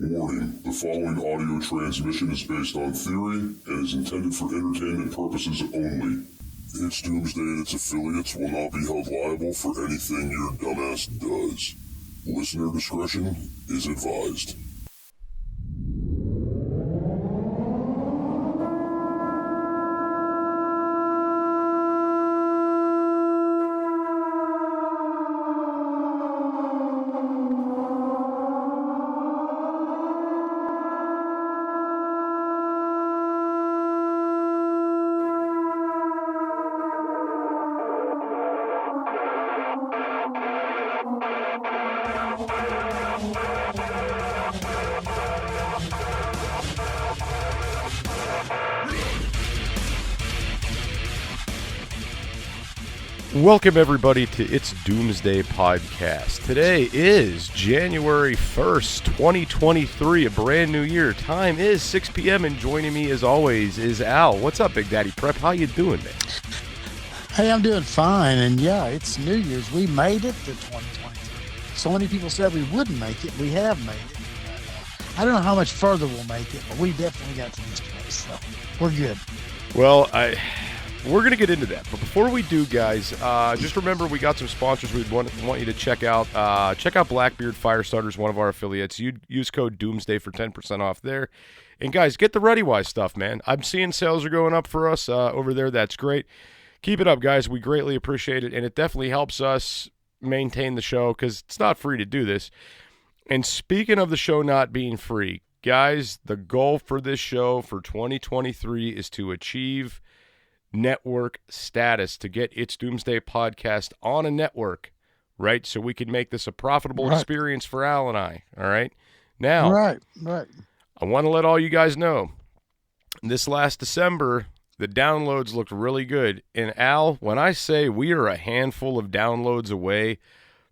Warning, the following audio transmission is based on theory and is intended for entertainment purposes only. It's Doomsday and its affiliates will not be held liable for anything your dumbass does. Listener discretion is advised. Welcome everybody to It's Doomsday Podcast. Today is January 1st, 2023, a brand new year. Time is 6 p.m. and joining me as always is Al. What's up, Big Daddy Prep? How you doing, man? Hey, I'm doing fine, and yeah, it's New Year's. We made it to 2023. So many people said we wouldn't make it. We have made it. I don't know how much further we'll make it, but we definitely got to this place, so we're good. Well, we're going to get into that. But before we do, guys, just remember we got some sponsors we'd want you to check out. Check out Blackbeard Firestarters, one of our affiliates. You use code Doomsday for 10% off there. And, guys, get the ReadyWise stuff, man. I'm seeing sales are going up for us over there. That's great. Keep it up, guys. We greatly appreciate it. And it definitely helps us maintain the show because it's not free to do this. And speaking of the show not being free, guys, the goal for this show for 2023 is to achieve network status, to get It's Doomsday Podcast on a network, right? So we can make this a profitable experience for Al and I, all right? Now, right. I want to let all you guys know, this last December, the downloads looked really good. And Al, when I say we are a handful of downloads away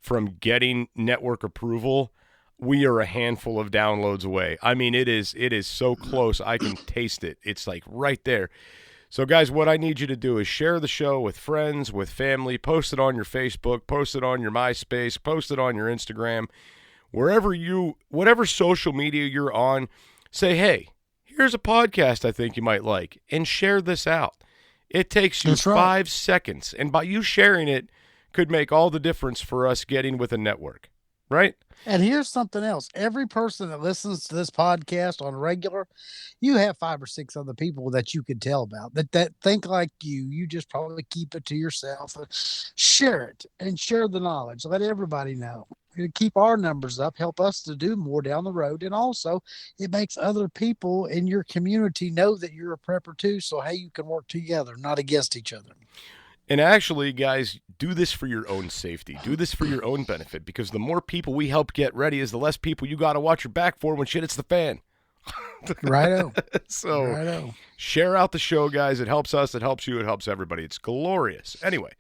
from getting network approval, we are a handful of downloads away. I mean, it is so close. I can taste it. It's like right there. So, guys, what I need you to do is share the show with friends, with family, post it on your Facebook, post it on your MySpace, post it on your Instagram, whatever social media you're on, say, hey, here's a podcast I think you might like, and share this out. It takes you 5 seconds, and by you sharing it could make all the difference for us getting with a network, right? And here's something else. Every person that listens to this podcast on regular, you have 5 or 6 other people that you could tell about that think like you. You just probably keep it to yourself. Share it and share the knowledge. Let everybody know. Keep our numbers up. Help us to do more down the road. And also, it makes other people in your community know that you're a prepper too. So, hey, you can work together, not against each other. And actually, guys, do this for your own safety. Do this for your own benefit, because the more people we help get ready is the less people you got to watch your back for when shit hits the fan. Righto. So share out the show, guys. It helps us. It helps you. It helps everybody. It's glorious. Anyway,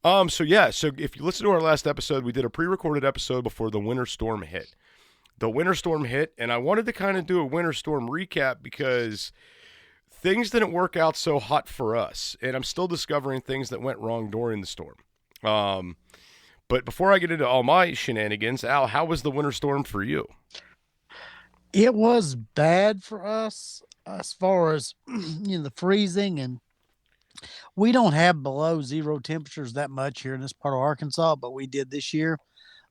so if you listen to our last episode, we did a pre-recorded episode before the winter storm hit. The winter storm hit, and I wanted to kind of do a winter storm recap because things didn't work out so hot for us, and I'm still discovering things that went wrong during the storm. But before I get into all my shenanigans, Al, how was the winter storm for you? It was bad for us as far as the freezing, and we don't have below zero temperatures that much here in this part of Arkansas, but we did this year.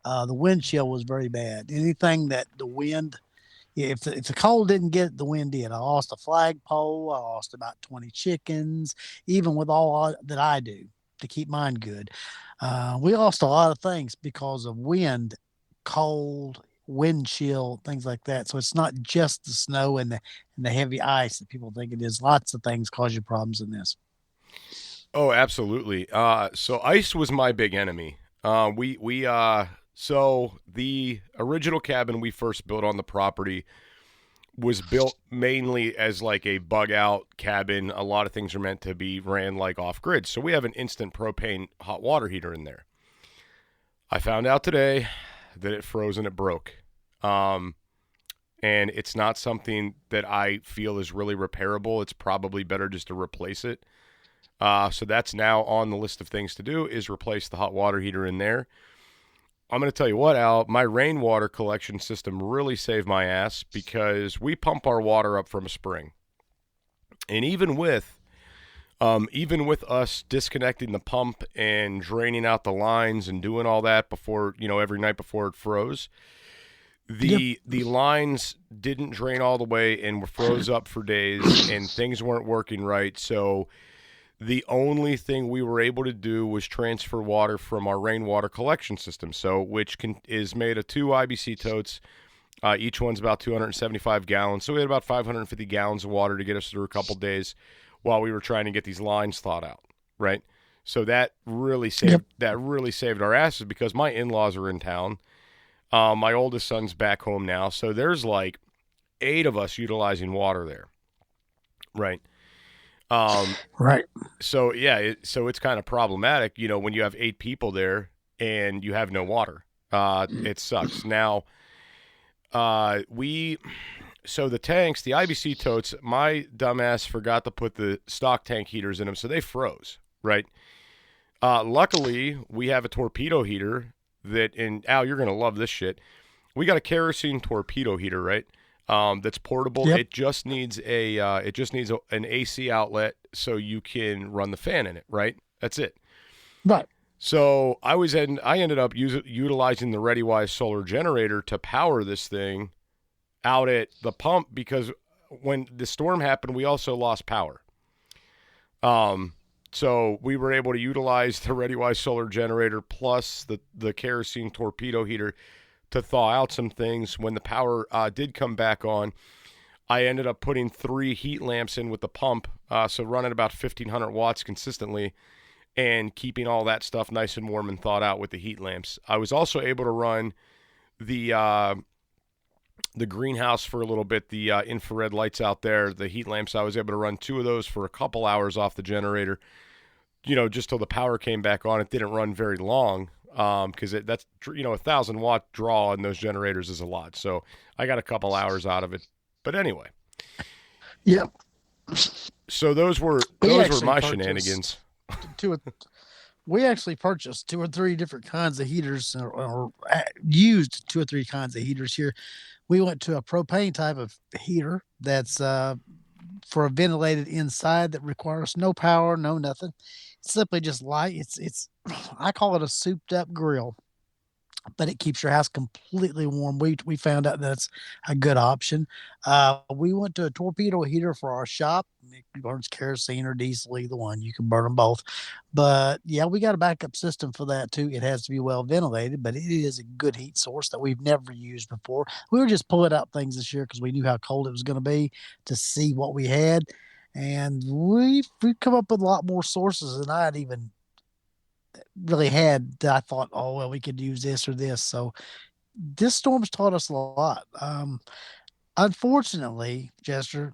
The wind chill was very bad. Anything that the wind... If the cold didn't get, the wind did. I lost a flagpole. I lost about 20 chickens, even with all that I do to keep mine good. We lost a lot of things because of wind, cold, wind chill, things like that. So it's not just the snow and the heavy ice that people think it is. Lots of things cause you problems in this. Oh, absolutely. So ice was my big enemy. So the original cabin we first built on the property was built mainly as like a bug out cabin. A lot of things are meant to be ran like off grid. So we have an instant propane hot water heater in there. I found out today that it froze and it broke. And it's not something that I feel is really repairable. It's probably better just to replace it. So that's now on the list of things to do, is replace the hot water heater in there. I'm going to tell you what, Al, my rainwater collection system really saved my ass because we pump our water up from a spring. And even with us disconnecting the pump and draining out the lines and doing all that before, every night before it froze, the lines didn't drain all the way and were froze up for days and things weren't working right. So the only thing we were able to do was transfer water from our rainwater collection system, which is made of 2 IBC totes. Each one's about 275 gallons. So we had about 550 gallons of water to get us through a couple days while we were trying to get these lines thawed out, right? So that really saved our asses because my in-laws are in town. My oldest son's back home now, so there's like 8 of us utilizing water there, right? Right. So yeah, so it's kind of problematic, when you have 8 people there and you have no water. It sucks. Now, so the tanks, the IBC totes, my dumbass forgot to put the stock tank heaters in them, so they froze, right? Luckily, we have a torpedo heater and Al, you're going to love this shit. We got a kerosene torpedo heater, right? That's portable. Yep. It just needs an AC outlet so you can run the fan in it, right? That's it. Right. So I ended up utilizing the ReadyWise solar generator to power this thing out at the pump because when the storm happened, we also lost power. So we were able to utilize the ReadyWise solar generator plus the kerosene torpedo heater to thaw out some things. When the power did come back on, I ended up putting 3 heat lamps in with the pump, so running about 1,500 watts consistently and keeping all that stuff nice and warm and thawed out with the heat lamps. I was also able to run the greenhouse for a little bit, the infrared lights out there, the heat lamps. I was able to run 2 of those for a couple hours off the generator, just till the power came back on. It didn't run very long because that's 1,000 watt draw on those generators is a lot. So I got a couple hours out of it. But anyway. Yep. So those were my shenanigans. We actually purchased 2 or 3 different kinds of heaters or used 2 or 3 kinds of heaters here. We went to a propane type of heater that's for a ventilated inside that requires no power, no nothing. It's simply just light. It's I call it a souped up grill, but it keeps your house completely warm. We found out that's a good option. We went to a torpedo heater for our shop. It burns kerosene or diesel, either one. You can burn them both. But yeah, we got a backup system for that too. It has to be well ventilated, but it is a good heat source that we've never used before. We were just pulling out things this year because we knew how cold it was going to be to see what we had. And we've come up with a lot more sources than I had even really had. I thought, oh, well, we could use this or this. So this storm's taught us a lot. Unfortunately, Jester,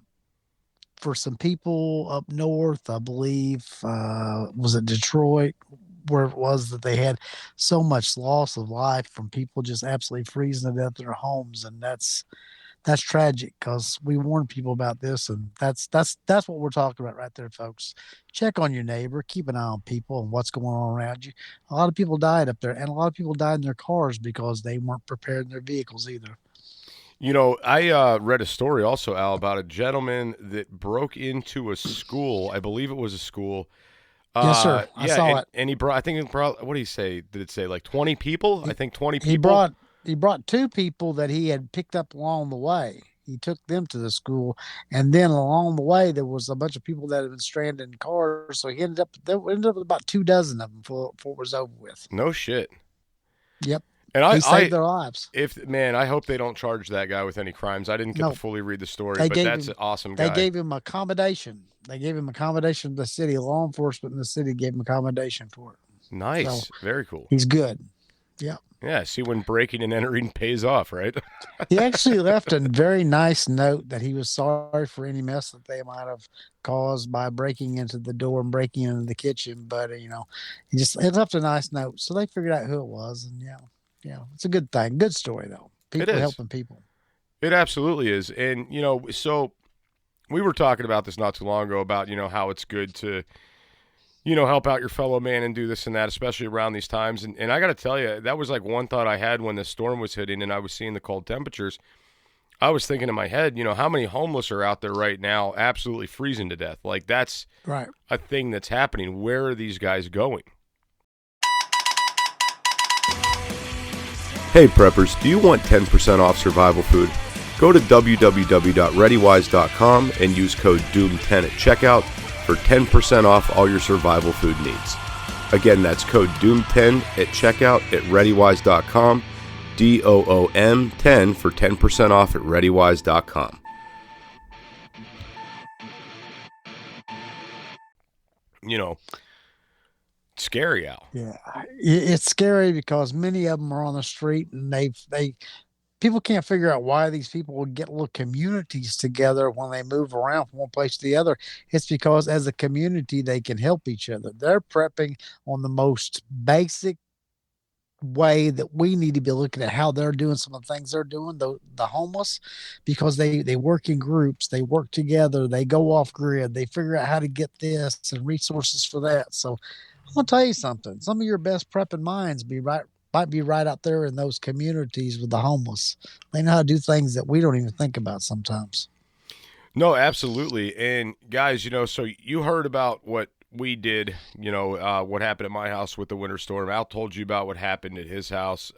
for some people up north, I believe, was it Detroit, where it was that they had so much loss of life from people just absolutely freezing to death in their homes. And that's tragic because we warned people about this, and that's what we're talking about right there, folks. Check on your neighbor, keep an eye on people and what's going on around you. A lot of people died up there, and a lot of people died in their cars because they weren't prepared in their vehicles either. I read a story also, Al, about a gentleman that broke into a school. I believe it was a school. Yes, sir. I saw it. And he brought, I think it brought, what did he say? Did it say like 20 people? I think 20 people. He brought 2 people that he had picked up along the way. He took them to the school, and then along the way there was a bunch of people that had been stranded in cars. So he ended up with about 24 of them before it was over with. No shit. Yep. And he saved their lives. I hope they don't charge that guy with any crimes. I didn't get to fully read the story, but that's an awesome guy. They gave him accommodation. The city. Law enforcement in the city gave him accommodation for it. Nice. So, very cool. He's good. Yeah. Yeah. See when breaking and entering pays off, right? He actually left a very nice note that he was sorry for any mess that they might have caused by breaking into the door and breaking into the kitchen. But, he left a nice note. So they figured out who it was. And, it's a good thing. Good story, though. People helping people. It absolutely is. And, so we were talking about this not too long ago about, how it's good to, help out your fellow man and do this and that, especially around these times. And I got to tell you, that was like one thought I had when the storm was hitting and I was seeing the cold temperatures. I was thinking in my head, how many homeless are out there right now absolutely freezing to death? Like, that's Right. a thing that's happening. Where are these guys going? Hey, preppers, do you want 10% off survival food? Go to www.readywise.com and use code DOOM10 at checkout for 10% off all your survival food needs. Again, that's code DOOM10 at checkout at readywise.com, DOOM10 for 10% off at readywise.com. Scary, Al. Yeah, it's scary because many of them are on the street and people can't figure out why these people would get little communities together when they move around from one place to the other. It's because as a community, they can help each other. They're prepping on the most basic way that we need to be looking at how they're doing some of the things they're doing, the homeless, because they work in groups, they work together, they go off grid, they figure out how to get this and resources for that. So I'm gonna tell you something. Some of your best prepping minds might be right out there in those communities with the homeless. They know how to do things that we don't even think about sometimes. No, absolutely. And guys, so you heard about what we did, what happened at my house with the winter storm. Al told you about what happened at his house.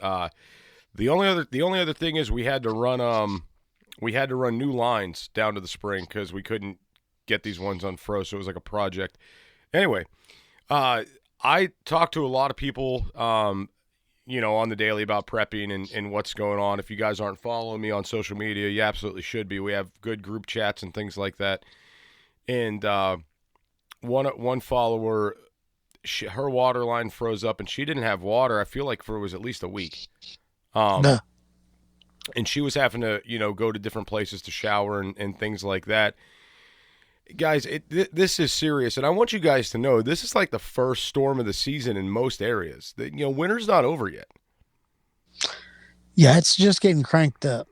The only other thing is we had to run new lines down to the spring because we couldn't get these ones unfroze. So it was like a project. Anyway, I talked to a lot of people, on the daily about prepping and what's going on. If you guys aren't following me on social media, you absolutely should be. We have good group chats and things like that. And one follower, her water line froze up and she didn't have water. I feel like for it was at least a week. And she was having to, go to different places to shower and things like that. Guys, this is serious, and I want you guys to know this is like the first storm of the season in most areas. Winter's not over yet. Yeah, it's just getting cranked up.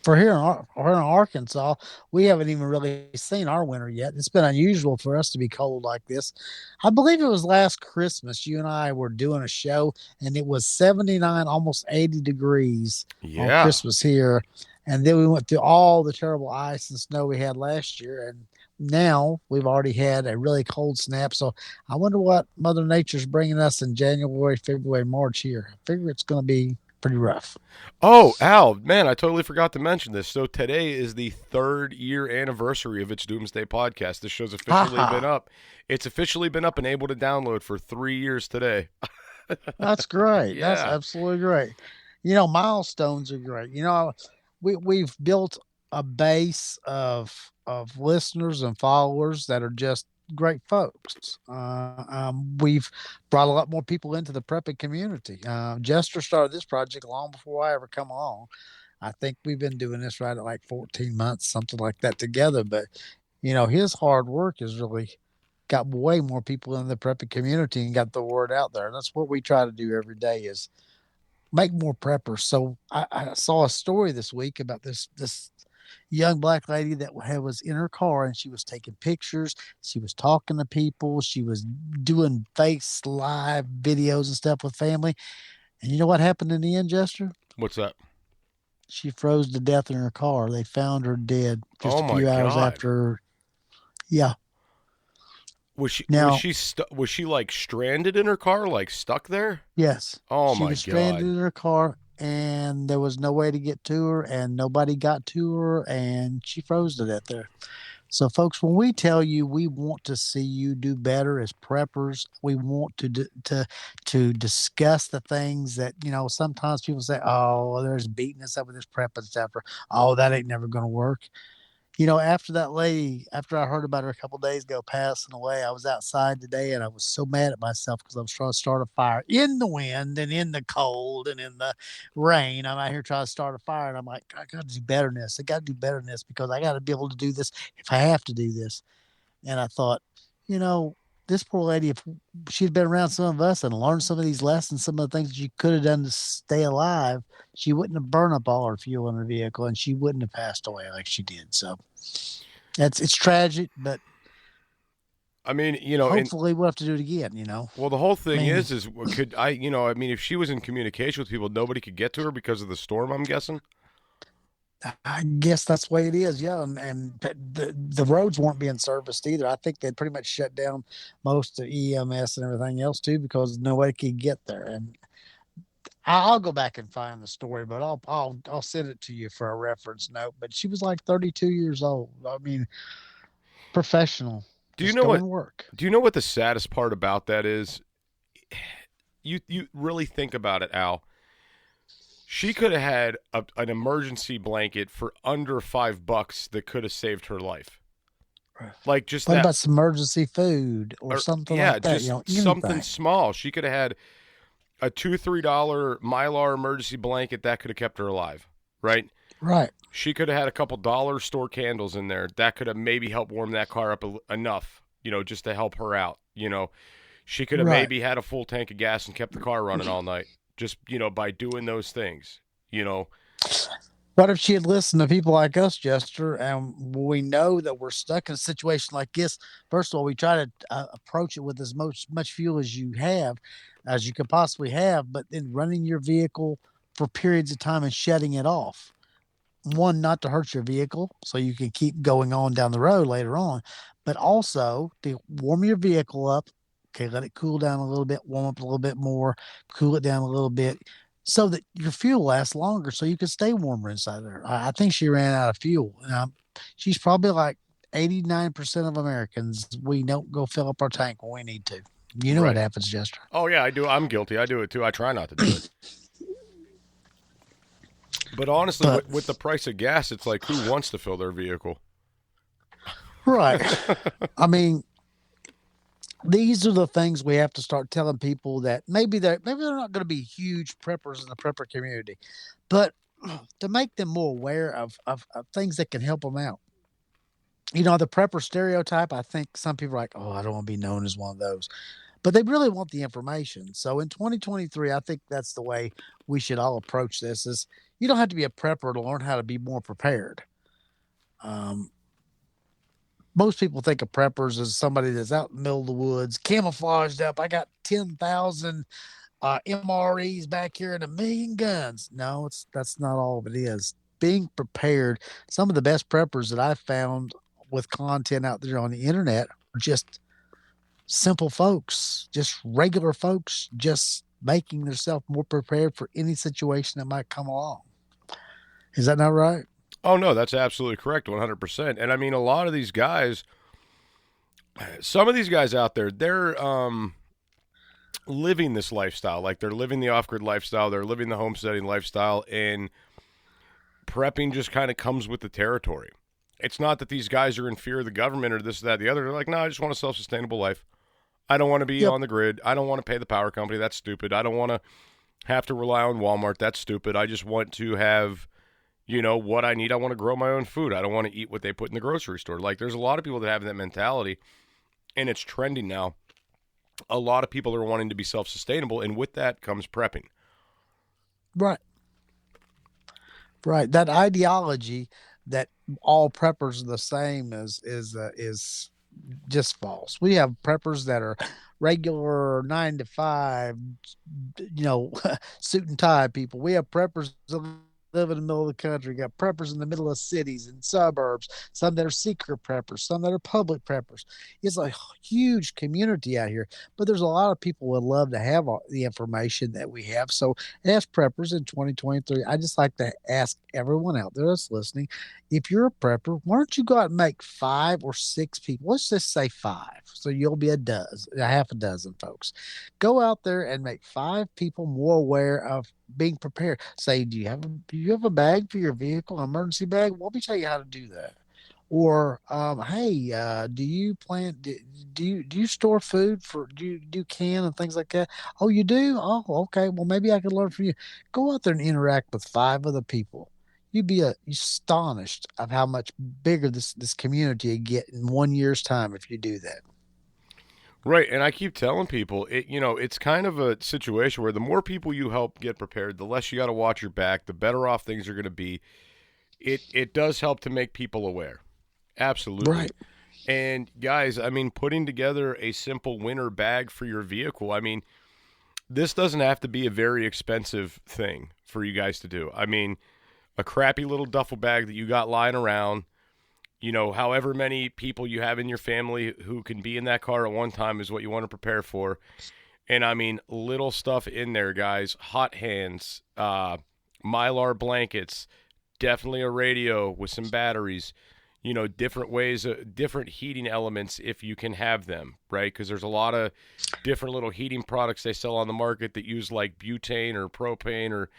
For here in Arkansas, we haven't even really seen our winter yet. It's been unusual for us to be cold like this. I believe it was last Christmas, you and I were doing a show, and it was 79, almost 80 degrees on Christmas here. And then we went through all the terrible ice and snow we had last year, and now we've already had a really cold snap. So I wonder what Mother Nature's bringing us in January, February, March here. I figure it's going to be pretty rough. Oh, Al, man, I totally forgot to mention this. So today is the 3rd year anniversary of its DoomsDay Podcast. This show's officially been up. It's officially been up and able to download for 3 years today. That's great. Yeah. That's absolutely great. Milestones are great. We've built a base of listeners and followers that are just great folks. We've brought a lot more people into the prepping community. Jester started this project long before I ever come along. I think we've been doing this right at like 14 months, something like that together. But, his hard work has really got way more people in the prepping community and got the word out there. And that's what we try to do every day is make more preppers. So I saw a story this week about this young black lady that was in her car and she was taking pictures. She was talking to people. She was doing face live videos and stuff with family. And you know what happened in the end, Jester? What's that? She froze to death in her car. They found her dead just a few hours after. Yeah. Was she like stranded in her car, like stuck there? Yes. Oh, she was stranded in her car, and there was no way to get to her, and nobody got to her, and she froze to death there. So, folks, when we tell you we want to see you do better as preppers, we want to discuss the things that, sometimes people say, oh, there's beating us up with this prepping stuff, or, oh, that ain't never going to work. After that lady, after I heard about her a couple of days ago passing away, I was outside today and I was so mad at myself because I was trying to start a fire in the wind and in the cold and in the rain. I'm out here trying to start a fire and I'm like, I got to do better than this. I got to do better than this because I got to be able to do this if I have to do this. And I thought, this poor lady, if she'd been around some of us and learned some of these lessons, some of the things she could have done to stay alive, she wouldn't have burned up all her fuel in her vehicle and she wouldn't have passed away like she did. So it's tragic, but I mean, you know, and Hopefully we'll have to do it again, well, the whole thing Man. is could I, you know, I mean, if she was in communication with people, nobody could get to her because of the storm, I'm guessing. I guess that's the way it is, yeah. And the roads weren't being serviced either. I think they pretty much shut down most of EMS and everything else too because nobody could get there. And I'll go back and find the story, but I'll send it to you for a reference note. But she was like 32 years old. I mean, professional. Do you Just know what? going to work. Do you know what the saddest part about that is? You really think about it, Al. She could have had an emergency blanket for under $5 that could have saved her life. Like just What that, about some emergency food or something like that? just something small. She could have had a $2-3 Mylar emergency blanket that could have kept her alive, right? Right. She could have had a couple dollar store candles in there that could have maybe helped warm that car up enough, you know, just to help her out. You know, she could have maybe had a full tank of gas and kept the car running all night, just, you know, by doing those things. You know, What if she had listened to people like us, Jester, and we know that we're stuck in a situation like this? First of all, we try to approach it with as much fuel as you could possibly have, but then running your vehicle for periods of time and shutting it off. One, not to hurt your vehicle, so you can keep going on down the road later on, but also to warm your vehicle up. Okay, let it cool down a little bit, warm up a little bit more, cool it down a little bit, so that your fuel lasts longer, so you can stay warmer inside there. I think she ran out of fuel. She's probably like 89% of Americans. We don't go fill up our tank when we need to. You know what happens, Jester. Oh, yeah, I do. I'm guilty. I do it, too. I try not to do it. But honestly, with the price of gas, it's like, who wants to fill their vehicle? Right. I mean, these are the things we have to start telling people that maybe they're not going to be huge preppers in the prepper community, but to make them more aware of things that can help them out. You know, the prepper stereotype, I think some people are like, oh, I don't want to be known as one of those. But they really want the information. So in 2023, I think that's the way we should all approach this is you don't have to be a prepper to learn how to be more prepared. Most people think of preppers as somebody that's out in the middle of the woods, camouflaged up. I got 10,000 MREs back here and 1 million guns. No, that's not all of it is. Being prepared. Some of the best preppers that I've found with content out there on the internet are just simple folks, just regular folks, just making themselves more prepared for any situation that might come along. Is that not right? Oh, no, that's absolutely correct, 100%. And I mean, a lot of these guys, some of these guys out there, they're living this lifestyle. Like they're living the off-grid lifestyle. They're living the homesteading lifestyle. And prepping just kind of comes with the territory. It's not that these guys are in fear of the government or this, that, the other. They're like, no, I just want a self-sustainable life. I don't want to be on the grid. I don't want to pay the power company. That's stupid. I don't want to have to rely on Walmart. That's stupid. I just want to have, you know, what I need. I want to grow my own food. I don't want to eat what they put in the grocery store. Like, there's a lot of people that have that mentality, and it's trending now. A lot of people are wanting to be self-sustainable, and with that comes prepping. Right. Right. That ideology that all preppers are the same is just false. We have preppers that are regular 9 to 5, you know, suit and tie people. We have preppers that live in the middle of the country. We got preppers in the middle of cities and suburbs, some that are secret preppers, some that are public preppers. It's a huge community out here, but there's a lot of people would love to have the information that we have. So as preppers in 2023, I just like to ask everyone out there that's listening, if you're a prepper, why don't you go out and make 5 or 6 people? Let's just say 5. So you'll be a half a dozen folks. Go out there and make 5 people more aware of being prepared. Say, do you have a bag for your vehicle, an emergency bag? Well, let me tell you how to do that. Or, hey, do you store food do you can and things like that? Oh, you do? Oh, okay. Well, maybe I could learn from you. Go out there and interact with 5 other people. You'd be astonished of how much bigger this community will get in 1 year's time if you do that. Right, and I keep telling people, it's kind of a situation where the more people you help get prepared, the less you got to watch your back, the better off things are going to be. It does help to make people aware. Absolutely. Right. And guys, I mean, putting together a simple winter bag for your vehicle, I mean, this doesn't have to be a very expensive thing for you guys to do. I mean, a crappy little duffel bag that you got lying around, you know, however many people you have in your family who can be in that car at one time is what you want to prepare for. And I mean, little stuff in there, guys. Hot hands, Mylar blankets, definitely a radio with some batteries, you know, different ways, different heating elements if you can have them, right? Because there's a lot of different little heating products they sell on the market that use like butane or propane or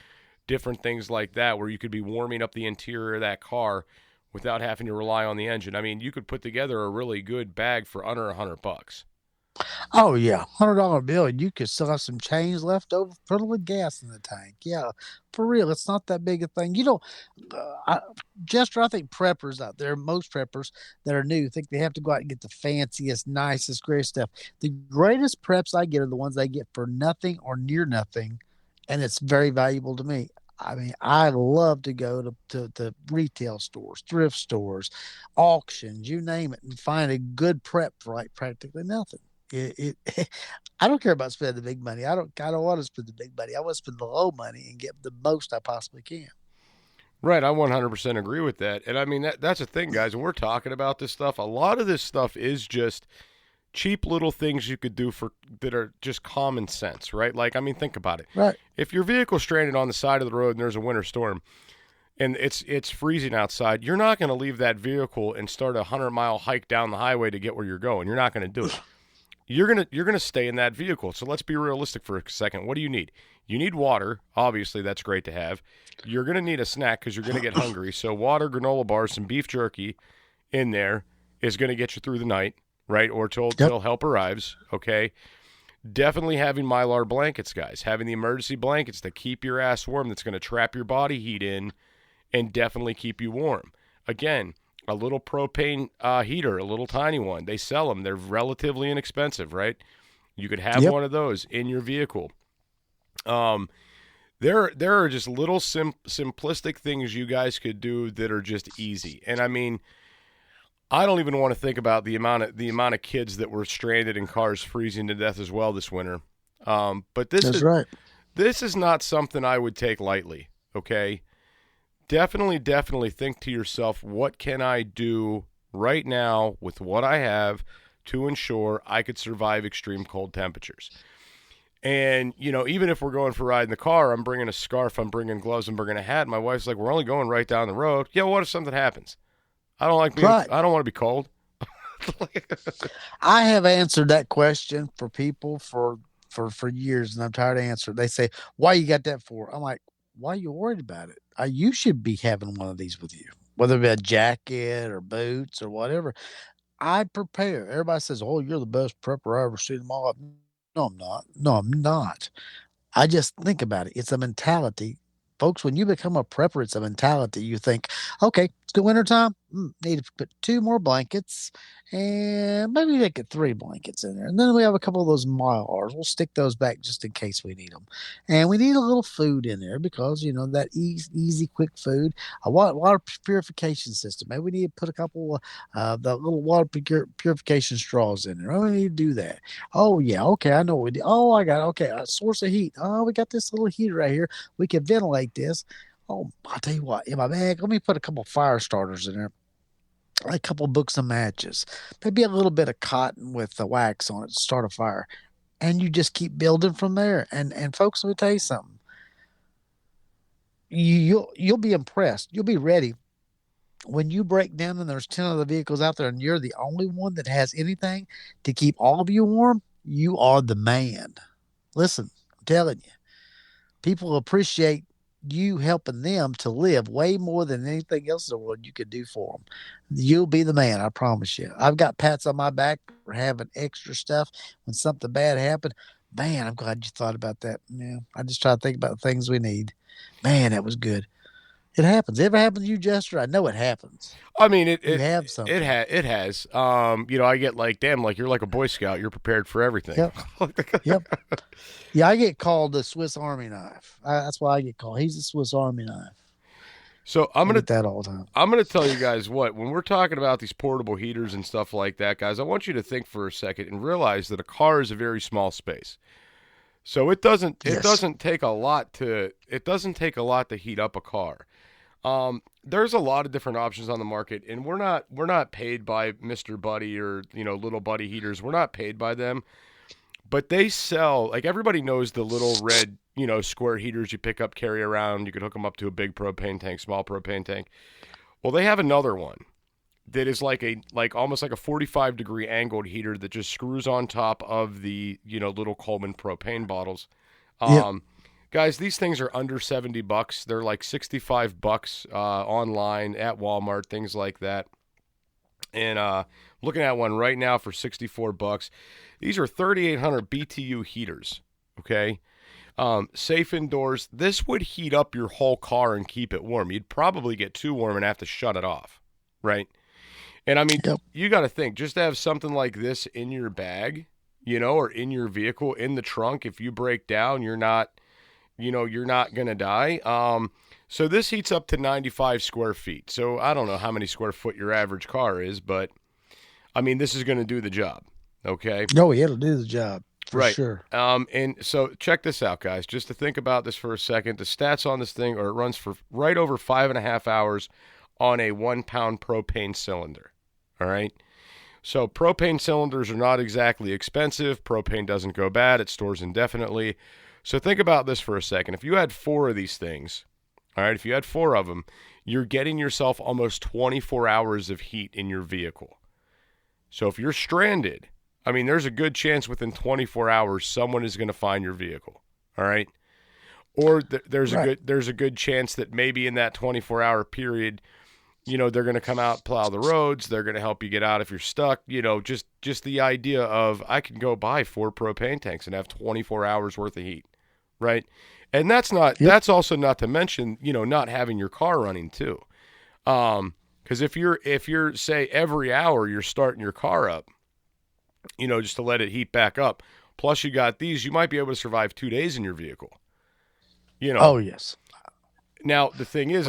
different things like that, where you could be warming up the interior of that car without having to rely on the engine. I mean, you could put together a really good bag for under $100. Oh yeah, $100 bill, and you could still have some change left over. Put a little gas in the tank. Yeah, for real, it's not that big a thing. You know, Jester, I think preppers out there, most preppers that are new, think they have to go out and get the fanciest, nicest, greatest stuff. The greatest preps I get are the ones I get for nothing or near nothing, and it's very valuable to me. I mean, I love to go to retail stores, thrift stores, auctions, you name it, and find a good prep for like practically nothing. I don't care about spending the big money. I don't want to spend the big money. I want to spend the low money and get the most I possibly can. Right, I 100% agree with that. And I mean, that's the thing, guys. When we're talking about this stuff, a lot of this stuff is just cheap little things you could do that are just common sense, right? Like, I mean, think about it. Right. If your vehicle's stranded on the side of the road and there's a winter storm and it's freezing outside, you're not going to leave that vehicle and start a 100-mile hike down the highway to get where you're going. You're not going to do it. You're gonna stay in that vehicle. So let's be realistic for a second. What do you need? You need water. Obviously, that's great to have. You're gonna need a snack because you're gonna get hungry. So water, granola bars, some beef jerky in there is gonna get you through the night, right? Or till help arrives. Okay. Definitely having Mylar blankets, guys. Having the emergency blankets that keep your ass warm. That's gonna trap your body heat in, and definitely keep you warm. Again, a little propane heater, a little tiny one. They sell them. They're relatively inexpensive, right? You could have one of those in your vehicle. There are just little simplistic things you guys could do that are just easy. And I mean, I don't even want to think about the amount of kids that were stranded in cars freezing to death as well this winter. But this is not something I would take lightly, okay? Definitely think to yourself, what can I do right now with what I have to ensure I could survive extreme cold temperatures? And, you know, even if we're going for a ride in the car, I'm bringing a scarf, I'm bringing gloves, I'm bringing a hat. My wife's like, we're only going right down the road. Yeah, what if something happens? I don't want to be cold. I have answered that question for people for years, and I'm tired of answering. They say, why you got that for? I'm like, why are you worried about it? You should be having one of these with you, whether it be a jacket or boots or whatever. I prepare. Everybody says, oh, you're the best prepper I ever seen in my life. No, I'm not. No, I'm not. I just think about it. It's a mentality. Folks, when you become a prepper, it's a mentality. You think, okay, it's the wintertime. Need to put 2 more blankets and maybe make it 3 blankets in there. And then we have a couple of those Mylars. We'll stick those back just in case we need them. And we need a little food in there because, you know, that easy, quick food. A water purification system. Maybe we need to put a couple of the little water purification straws in there. Oh, we need to do that. Oh, yeah. Okay, I know what we do. Oh, I got it. Okay, a source of heat. Oh, we got this little heater right here. We can ventilate this. Oh, I'll tell you what, in my bag, let me put a couple fire starters in there, a couple books of matches, maybe a little bit of cotton with the wax on it to start a fire. And you just keep building from there. And folks, let me tell you something. You'll be impressed. You'll be ready. When you break down and there's 10 other vehicles out there and you're the only one that has anything to keep all of you warm, you are the man. Listen, I'm telling you, people appreciate you helping them to live way more than anything else in the world you could do for them. You'll be the man, I promise you. I've got pats on my back for having extra stuff when something bad happened. Man, I'm glad you thought about that. Yeah, I just try to think about the things we need. Man, that was good. It happens. It ever happened to you, Jester? I know it happens. I mean, it have something. It has. You know, I get like, damn, like you're like a Boy Scout. You're prepared for everything. Yep. Yeah, I get called the Swiss Army knife. That's why I get called. He's a Swiss Army knife. So I get that all the time. I'm gonna tell you guys what, when we're talking about these portable heaters and stuff like that, guys, I want you to think for a second and realize that a car is a very small space. So it doesn't take a lot to heat up a car. There's a lot of different options on the market, and we're not paid by Mr. Buddy or Little Buddy heaters. We're not paid by them, but they sell, like, everybody knows the little red square heaters you pick up, carry around. You can hook them up to a big propane tank, small propane tank. Well, they have another one that is almost like a 45-degree angled heater that just screws on top of the little Coleman propane bottles. Yep. Guys, these things are under $70. They're like $65 online at Walmart, things like that. And looking at one right now for $64. These are 3,800 BTU heaters. Okay, safe indoors. This would heat up your whole car and keep it warm. You'd probably get too warm and have to shut it off, right? And I mean, Yep. You got to think, just to have something like this in your bag, or in your vehicle, in the trunk, if you break down, you're not going to die. So this heats up to 95 square feet. So I don't know how many square foot your average car is, but I mean, this is going to do the job. Okay. No, it'll do the job for Right. sure. And so check this out, guys, just to think about this for a second. The stats on this thing are, it runs for right over 5.5 hours on a 1-pound propane cylinder. All right. So propane cylinders are not exactly expensive. Propane doesn't go bad. It stores indefinitely. So think about this for a second. If you had 4 of these things, all right, if you had 4 of them, you're getting yourself almost 24 hours of heat in your vehicle. So if you're stranded, I mean, there's a good chance within 24 hours someone is going to find your vehicle. All right. Or there's a good chance that maybe in that 24-hour period, they're going to come out, plow the roads. They're going to help you get out if you're stuck. Just the idea of, I can go buy 4 propane tanks and have 24 hours worth of heat, right? And that's that's also not to mention, not having your car running too. Because if you're say every hour you're starting your car up, just to let it heat back up, plus you got these, you might be able to survive 2 days in your vehicle. Oh yes. Now the thing is,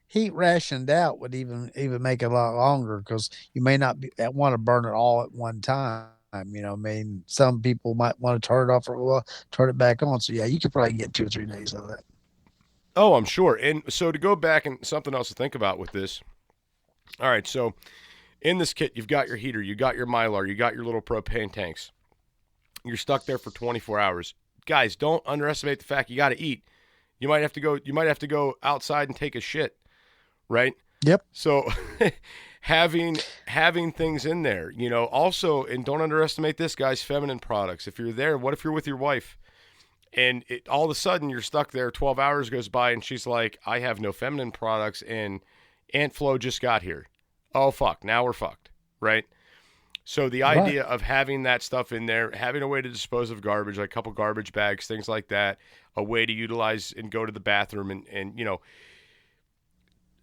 Heat rationed out would even make it a lot longer, because you may not want to burn it all at one time. I mean, some people might want to turn it off for a while, turn it back on. So yeah, you could probably get 2 or 3 days of that. Oh, I'm sure. And so to go back, and something else to think about with this. All right, so in this kit, you've got your heater, you got your Mylar, you got your little propane tanks. You're stuck there for 24 hours. Guys, don't underestimate the fact you got to eat. You might have to go outside and take a shit, right? Yep. So having things in there, also, and don't underestimate this, guys, feminine products. If you're there, what if you're with your wife and all of a sudden you're stuck there, 12 hours goes by and she's like, I have no feminine products and Aunt Flo just got here. Oh, fuck. Now we're fucked, right? So the idea of having that stuff in there, having a way to dispose of garbage, like a couple garbage bags, things like that, a way to utilize and go to the bathroom, and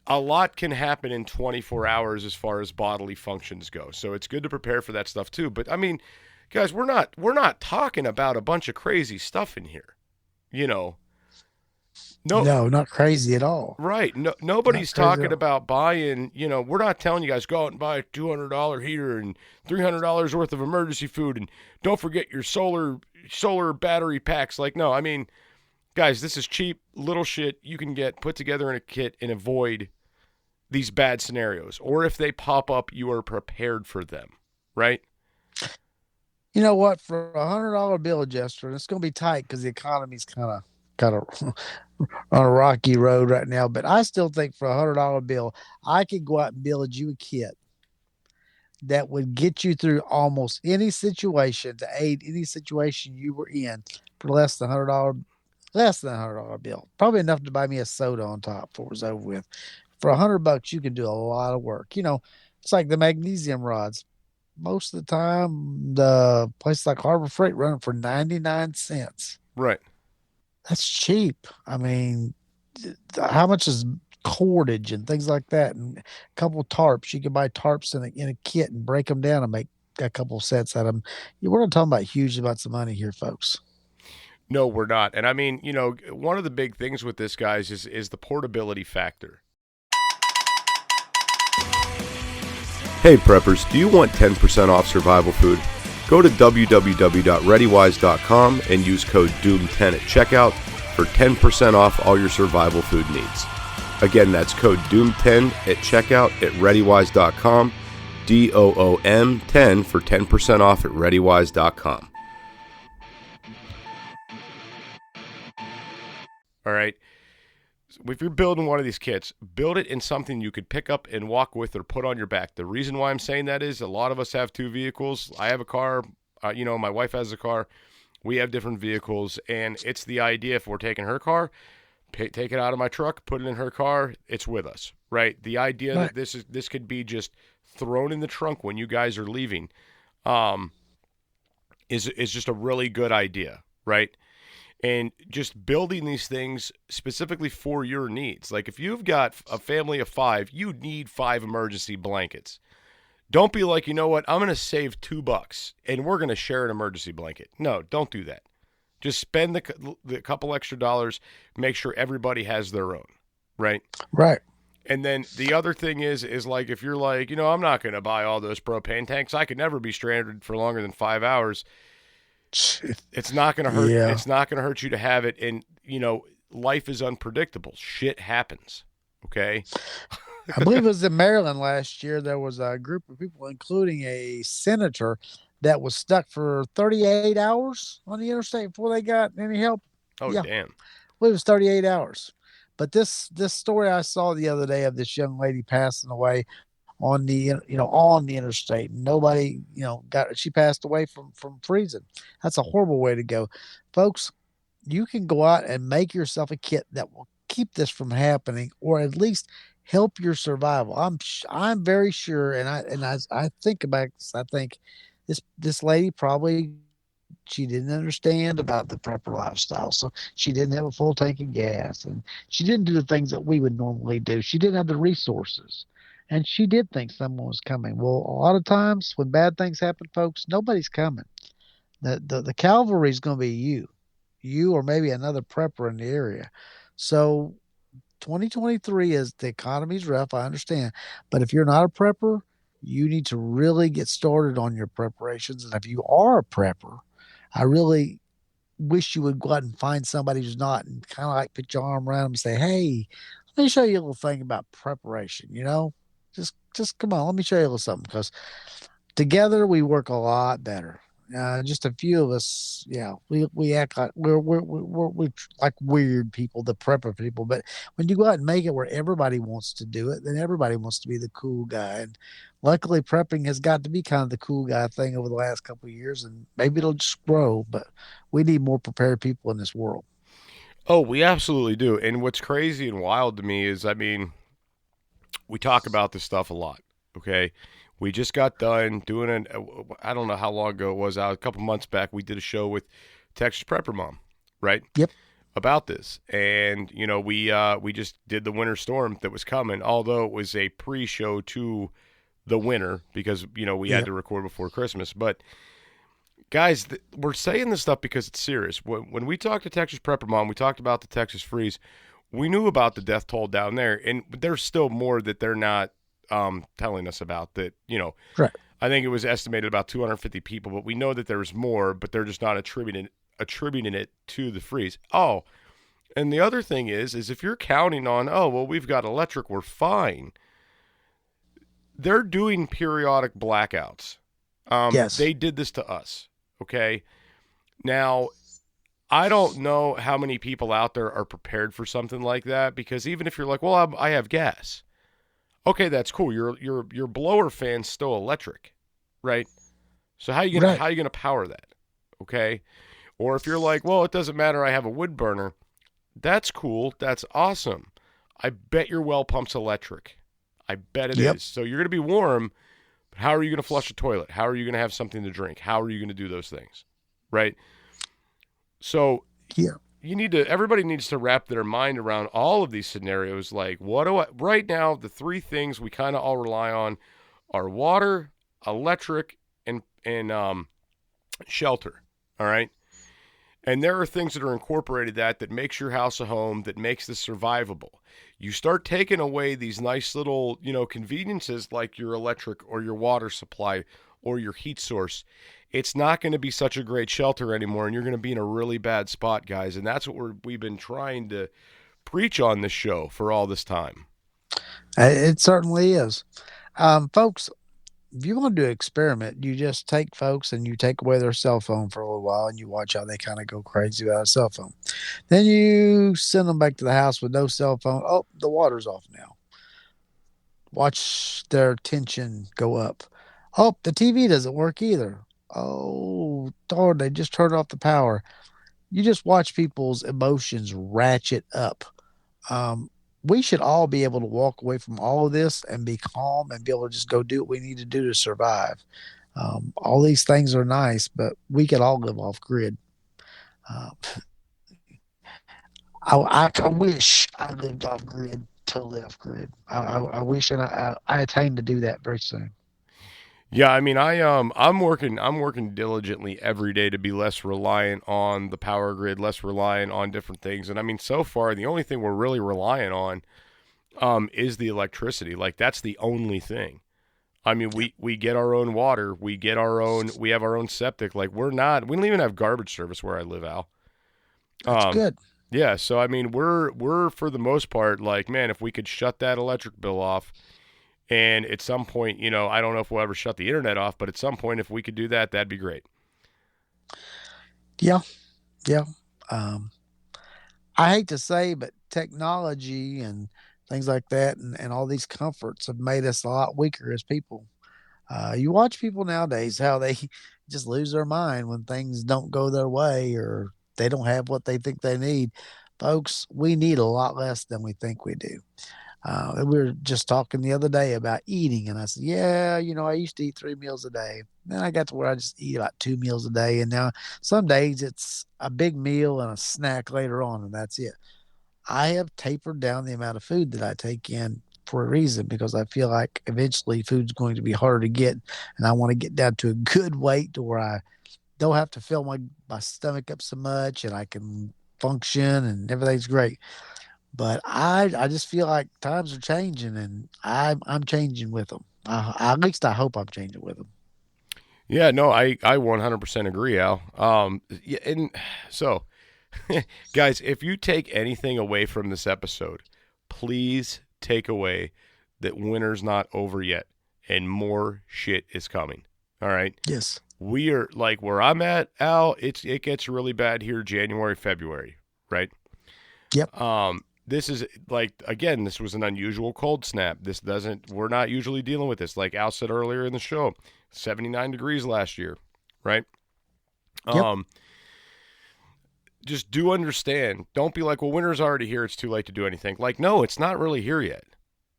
a lot can happen in 24 hours as far as bodily functions go. So it's good to prepare for that stuff too. But I mean, guys, we're not talking about a bunch of crazy stuff in here. No, not crazy at all. Right. No, nobody's talking about buying, we're not telling you guys go out and buy a $200 heater and $300 worth of emergency food, and don't forget your solar battery packs. Like, no, I mean, guys, this is cheap little shit you can get put together in a kit and avoid these bad scenarios. Or if they pop up, you are prepared for them, right? You know what? For $100 bill, Jester, and it's going to be tight because the economy's kind of on a rocky road right now. But I still think for $100 bill, I could go out and build you a kit that would get you through almost any situation, to aid any situation you were in, for less than $100 bill. Probably enough to buy me a soda on top before it was over with. For $100, you can do a lot of work. It's like the magnesium rods. Most of the time, the places like Harbor Freight run for 99 cents. Right. That's cheap. I mean, how much is cordage and things like that, and a couple tarps? You can buy tarps in a kit and break them down and make a couple sets out of them. We're not talking about huge amounts of money here, folks. No, we're not. And I mean, one of the big things with this, guys, is the portability factor. Hey preppers, do you want 10% off survival food? Go to www.readywise.com and use code DOOM10 at checkout for 10% off all your survival food needs. Again, that's code DOOM10 at checkout at readywise.com, DOOM10 for 10% off at readywise.com. All right. If you're building one of these kits, build it in something you could pick up and walk with or put on your back. The reason why I'm saying that is a lot of us have two vehicles. I have a car. My wife has a car. We have different vehicles, and it's the idea if we're taking her car, take it out of my truck, put it in her car, it's with us, right? The idea that this could be just thrown in the trunk when you guys are leaving is just a really good idea, right? And just building these things specifically for your needs. Like if you've got a family of 5, you need 5 emergency blankets. Don't be like, you know what, I'm going to save $2 and we're going to share an emergency blanket. No, don't do that. Just spend the couple extra dollars, make sure everybody has their own, right? Right. And then the other thing is like if you're like, I'm not going to buy all those propane tanks. I could never be stranded for longer than 5 hours. It's not going to hurt. Yeah. It's not going to hurt you to have it. And, life is unpredictable. Shit happens. Okay. I believe it was in Maryland last year. There was a group of people, including a senator, that was stuck for 38 hours on the interstate before they got any help. Oh, yeah. Damn. Well, it was 38 hours. But this story I saw the other day of this young lady passing away on the on the interstate. Nobody she passed away from freezing. That's a horrible way to go, folks. You can go out and make yourself a kit that will keep this from happening, or at least help your survival. I'm very sure, and I think about this, I think this lady probably, she didn't understand about the prepper lifestyle, so she didn't have a full tank of gas, and she didn't do the things that we would normally do. She didn't have the resources. And she did think someone was coming. Well, a lot of times when bad things happen, folks, nobody's coming. The cavalry is going to be you or maybe another prepper in the area. So 2023 is, the economy's rough, I understand. But if you're not a prepper, you need to really get started on your preparations. And if you are a prepper, I really wish you would go out and find somebody who's not, and kind of like put your arm around them and say, hey, let me show you a little thing about preparation, Just come on, let me show you a little something, because together we work a lot better. Just a few of us, we act like we're like weird people, the prepper people. But when you go out and make it where everybody wants to do it, then everybody wants to be the cool guy. And luckily, prepping has got to be kind of the cool guy thing over the last couple of years, and maybe it'll just grow. But we need more prepared people in this world. Oh, we absolutely do. And what's crazy and wild to me is, we talk about this stuff a lot, okay? We just got done doing I don't know how long ago it was, a couple months back, we did a show with Texas Prepper Mom, right? Yep. About this. And, we just did the winter storm that was coming, although it was a pre-show to the winter because, we had to record before Christmas. But, guys, we're saying this stuff because it's serious. When we talked to Texas Prepper Mom, we talked about the Texas freeze. We knew about the death toll down there, and there's still more that they're not telling us about that, Right. I think it was estimated about 250 people, but we know that there's more, but they're just not attributing it to the freeze. Oh, and the other thing is if you're counting on, we've got electric, we're fine. They're doing periodic blackouts. Yes. They did this to us, okay? Now, I don't know how many people out there are prepared for something like that, because even if you're like, well, I have gas. Okay, that's cool. Your blower fan's still electric, right? So how are you gonna power that? Okay? Or if you're like, well, it doesn't matter, I have a wood burner. That's cool. That's awesome. I bet your well pump's electric. I bet it is. So you're gonna be warm, but how are you gonna flush a toilet? How are you gonna have something to drink? How are you gonna do those things? Right? So everybody needs to wrap their mind around all of these scenarios. Like, right now, the 3 things we kind of all rely on are water, electric, and shelter. All right. And there are things that are incorporated that makes your house a home, that makes this survivable. You start taking away these nice little, conveniences like your electric or your water supply or your heat source. It's not going to be such a great shelter anymore, and you're going to be in a really bad spot, guys. And that's what we've been trying to preach on this show for all this time. It certainly is. Folks, if you want to do an experiment, you just take folks and you take away their cell phone for a little while and you watch how they kind of go crazy without a cell phone. Then you send them back to the house with no cell phone. Oh, the water's off now. Watch their tension go up. Oh, the TV doesn't work either. Oh, darn, they just turned off the power. You just watch people's emotions ratchet up. We should all be able to walk away from all of this and be calm and be able to just go do what we need to do to survive. All these things are nice, but we could all live off grid. I wish I lived off grid to live grid. I wish, and I attain to do that very soon. Yeah, I mean, I'm working diligently every day to be less reliant on the power grid, less reliant on different things. And I mean, so far, the only thing we're really reliant on is the electricity. Like, that's the only thing. I mean, we get our own water, we have our own septic. Like, we don't even have garbage service where I live, Al. That's good. Yeah, so I mean, we're for the most part, like, man, if we could shut that electric bill off. And at some point, I don't know if we'll ever shut the internet off, but at some point, if we could do that, that'd be great. Yeah. I hate to say, but technology and things like that and all these comforts have made us a lot weaker as people. You watch people nowadays, how they just lose their mind when things don't go their way or they don't have what they think they need. Folks, we need a lot less than we think we do. We were just talking the other day about eating, and I said, yeah, I used to eat 3 meals a day. Then I got to where I just eat about 2 meals a day, and now some days it's a big meal and a snack later on, and that's it. I have tapered down the amount of food that I take in for a reason, because I feel like eventually food's going to be harder to get, and I want to get down to a good weight to where I don't have to fill my stomach up so much, and I can function, and everything's great. But I just feel like times are changing, and I'm changing with them. At least I hope I'm changing with them. Yeah, no, I 100% agree, Al. Yeah, and so, guys, if you take anything away from this episode, please take away that winter's not over yet, and more shit is coming. All right? Yes. We are, like, where I'm at, Al, it gets really bad here January, February, right? Yep. This is, like, again, this was an unusual cold snap. We're not usually dealing with this. Like Al said earlier in the show, 79 degrees last year, right? Yep. Just do understand. Don't be like, well, winter's already here, it's too late to do anything. Like, no, it's not really here yet.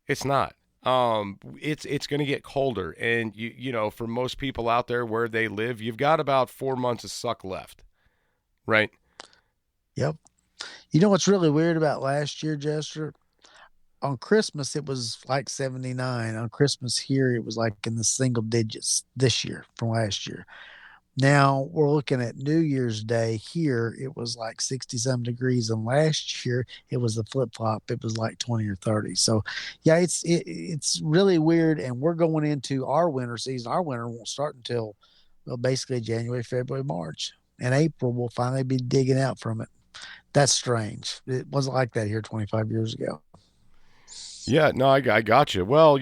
It's not. It's going to get colder. And, for most people out there where they live, you've got about 4 months of suck left, right? Yep. You know what's really weird about last year, Jester? On Christmas, it was like 79. On Christmas here, it was like in the single digits this year from last year. Now we're looking at New Year's Day here. It was like 60-some degrees. And last year, it was the flip-flop. It was like 20 or 30. So, yeah, it's really weird. And we're going into our winter season. Our winter won't start until, basically January, February, March. And April, we'll finally be digging out from it. That's strange. It wasn't like that here 25 years ago. Yeah, no, I got you. Well,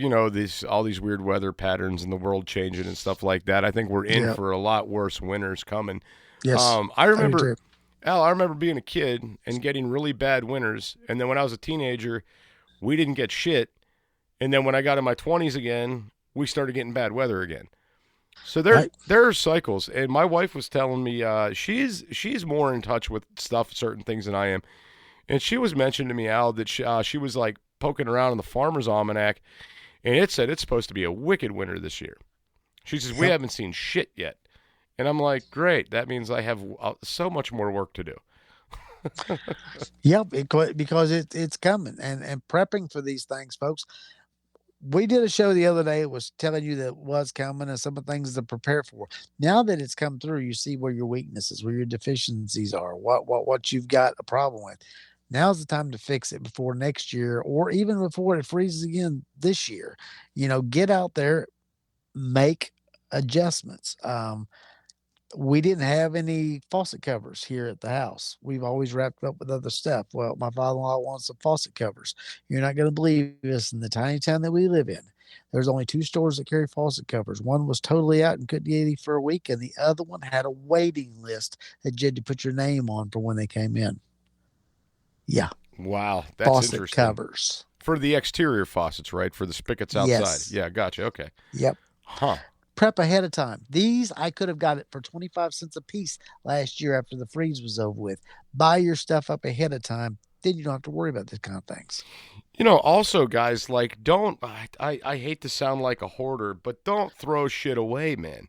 all these weird weather patterns and the world changing and stuff like that. I think we're in for a lot worse winters coming. Yes. I remember, Al, I remember being a kid and getting really bad winters. And then when I was a teenager, we didn't get shit. And then when I got in my 20s again, we started getting bad weather again. So there are cycles, and my wife was telling me she's more in touch with certain things than I am, and she was mentioning to me, Al, that she was like poking around in the Farmer's Almanac, and it said it's supposed to be a wicked winter this year. She says we haven't seen shit yet, and I'm like, great, that means I have so much more work to do. Yep, because it's coming, and prepping for these things, folks. we did a show the other day. It was telling you that it was coming and some of the things to prepare for. Now that it's come through, you see where your weaknesses, where your deficiencies are, what you've got a problem with. Now's the time to fix it before next year, or even before it freezes again this year. Get out there, make adjustments. We didn't have any faucet covers here at the house. We've always wrapped up with other stuff. Well, my father-in-law wants some faucet covers. You're not going to believe this. In the tiny town that we live in, there's only 2 stores that carry faucet covers. One was totally out and couldn't get any for a week, and the other one had a waiting list that you had to put your name on for when they came in. Yeah. Wow, that's faucet interesting. Covers. For the exterior faucets, right? For the spigots outside. Yes. Yeah, gotcha. Okay. Yep. Huh. Prep ahead of time. These I could have got it for 25 cents a piece last year after the freeze was over with. Buy your stuff up ahead of time. Then you don't have to worry about these kind of things. Also, guys, like, don't, I hate to sound like a hoarder, but don't throw shit away, man.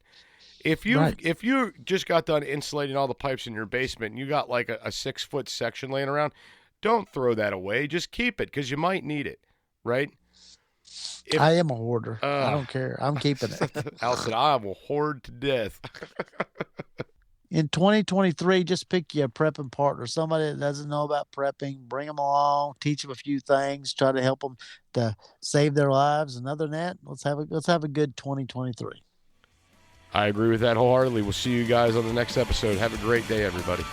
If you just got done insulating all the pipes in your basement and you got like a 6-foot section laying around, don't throw that away. Just keep it because you might need it, right? I am a hoarder. I don't care. I'm keeping it. Al said, I will hoard to death. In 2023, just pick you a prepping partner, somebody that doesn't know about prepping. Bring them along, teach them a few things, try to help them to save their lives. And other than that, let's have a good 2023. I agree with that wholeheartedly. We'll see you guys on the next episode. Have a great day, everybody.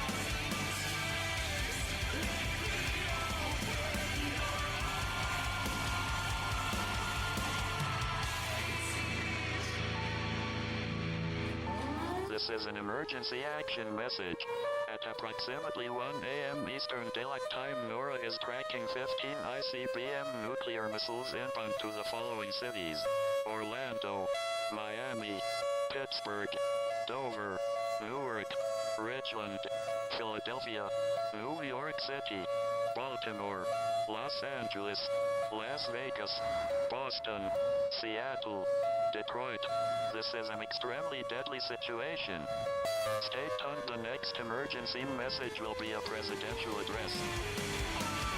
This is an emergency action message. At approximately 1 a.m. Eastern Daylight Time, NORAD is tracking 15 ICBM nuclear missiles inbound to the following cities: Orlando, Miami, Pittsburgh, Dover, Newark, Richland, Philadelphia, New York City, Baltimore, Los Angeles, Las Vegas, Boston, Seattle, Detroit. This is an extremely deadly situation. Stay tuned. The next emergency message will be a presidential address.